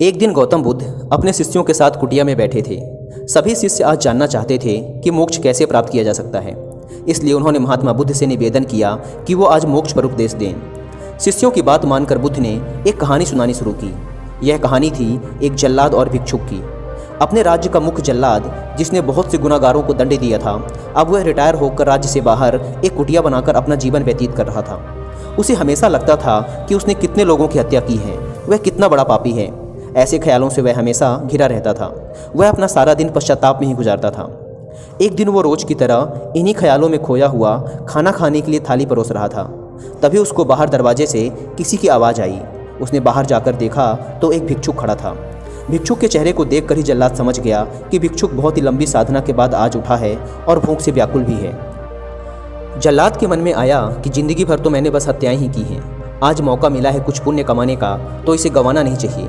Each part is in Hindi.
एक दिन गौतम बुद्ध अपने शिष्यों के साथ कुटिया में बैठे थे। सभी शिष्य आज जानना चाहते थे कि मोक्ष कैसे प्राप्त किया जा सकता है। इसलिए उन्होंने महात्मा बुद्ध से निवेदन किया कि वो आज मोक्ष पर उपदेश दें। शिष्यों की बात मानकर बुद्ध ने एक कहानी सुनानी शुरू की। यह कहानी थी एक जल्लाद और भिक्षुक की। अपने राज्य का मुख्य जल्लाद, जिसने बहुत से गुनाहगारों को दंड दिया था, अब वह रिटायर होकर राज्य से बाहर एक कुटिया बनाकर अपना जीवन व्यतीत कर रहा था। उसे हमेशा लगता था कि उसने कितने लोगों की हत्या की है, वह कितना बड़ा पापी है। ऐसे ख्यालों से वह हमेशा घिरा रहता था। वह अपना सारा दिन पश्चाताप में ही गुजारता था। एक दिन वो रोज की तरह इन्हीं ख्यालों में खोया हुआ खाना खाने के लिए थाली परोस रहा था। तभी उसको बाहर दरवाजे से किसी की आवाज़ आई। उसने बाहर जाकर देखा तो एक भिक्षुक खड़ा था। भिक्षुक के चेहरे को देखकर ही जल्लाद समझ गया कि भिक्षुक बहुत ही लंबी साधना के बाद आज उठा है और भूख से व्याकुल भी है। जल्लाद के मन में आया कि जिंदगी भर तो मैंने बस हत्याएं ही की हैं। आज मौका मिला है कुछ पुण्य कमाने का, तो इसे गंवाना नहीं चाहिए।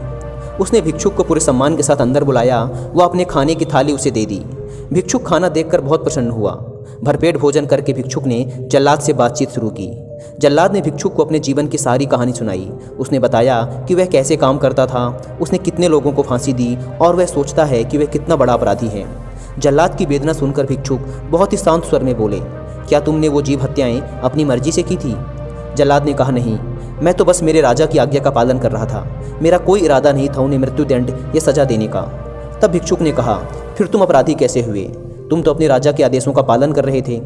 उसने भिक्षुक को पूरे सम्मान के साथ अंदर बुलाया। वह अपने खाने की थाली उसे दे दी। भिक्षुक खाना देखकर बहुत प्रसन्न हुआ। भरपेट भोजन करके भिक्षुक ने जल्लाद से बातचीत शुरू की। जल्लाद ने भिक्षुक को अपने जीवन की सारी कहानी सुनाई। उसने बताया कि वह कैसे काम करता था, उसने कितने लोगों को फांसी दी और वह सोचता है कि वह कितना बड़ा अपराधी है। जल्लाद की वेदना सुनकर भिक्षुक बहुत ही शांत स्वर में बोले, क्या तुमने वो जीव हत्याएं अपनी मर्जी से की थी? जल्लाद ने कहा, नहीं, मैं तो बस मेरे राजा की आज्ञा का पालन कर रहा था। मेरा कोई इरादा नहीं था उन्हें मृत्युदंड या सजा देने का। तब भिक्षुक ने कहा, फिर तुम अपराधी कैसे हुए? तुम तो अपने राजा के आदेशों का पालन कर रहे थे।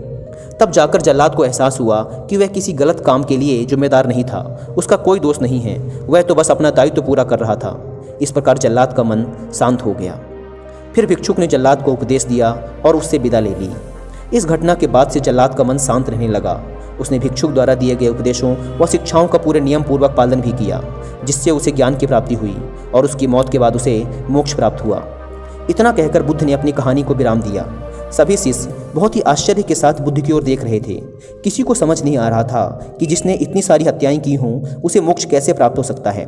तब जाकर जल्लाद को एहसास हुआ कि वह किसी गलत काम के लिए जिम्मेदार नहीं था। उसका कोई दोष नहीं है, वह तो बस अपना दायित्व पूरा कर रहा था। इस प्रकार जल्लाद का मन शांत हो गया। फिर भिक्षुक ने जल्लाद को उपदेश दिया और उससे विदा ले ली। इस घटना के बाद से जल्लाद का मन शांत रहने लगा। उसने भिक्षुक द्वारा दिए गए उपदेशों व शिक्षाओं का पूरे नियम पूर्वक पालन भी किया, जिससे उसे ज्ञान की प्राप्ति हुई और उसकी मौत के बाद उसे मोक्ष प्राप्त हुआ। इतना कहकर बुद्ध ने अपनी कहानी को विराम दिया। सभी शिष्य बहुत ही आश्चर्य के साथ बुद्ध की ओर देख रहे थे। किसी को समझ नहीं आ रहा था कि जिसने इतनी सारी हत्याएं की हों उसे मोक्ष कैसे प्राप्त हो सकता है।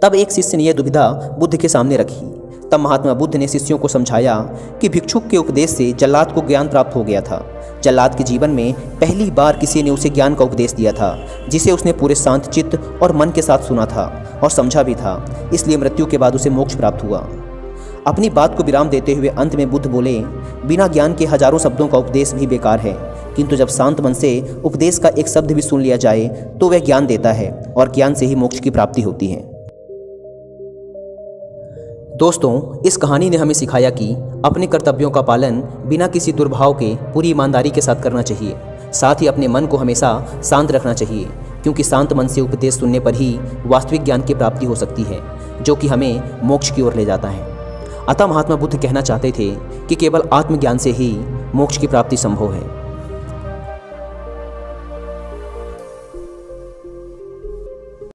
तब एक शिष्य ने यह दुविधा बुद्ध के सामने रखी। तब महात्मा बुद्ध ने शिष्यों को समझाया कि भिक्षुक के उपदेश से जल्लाद को ज्ञान प्राप्त हो गया था। जल्लाद के जीवन में पहली बार किसी ने उसे ज्ञान का उपदेश दिया था, जिसे उसने पूरे शांत चित्त और मन के साथ सुना था और समझा भी था। इसलिए मृत्यु के बाद उसे मोक्ष प्राप्त हुआ। अपनी बात को विराम देते हुए अंत में बुद्ध बोले, बिना ज्ञान के हजारों शब्दों का उपदेश भी बेकार है, किंतु जब शांत मन से उपदेश का एक शब्द भी सुन लिया जाए तो वह ज्ञान देता है और ज्ञान से ही मोक्ष की प्राप्ति होती है। दोस्तों, इस कहानी ने हमें सिखाया कि अपने कर्तव्यों का पालन बिना किसी दुर्भाव के पूरी ईमानदारी के साथ करना चाहिए। साथ ही अपने मन को हमेशा शांत रखना चाहिए, क्योंकि शांत मन से उपदेश सुनने पर ही वास्तविक ज्ञान की प्राप्ति हो सकती है, जो कि हमें मोक्ष की ओर ले जाता है। अतः महात्मा बुद्ध कहना चाहते थे कि केवल आत्मज्ञान से ही मोक्ष की प्राप्ति संभव है।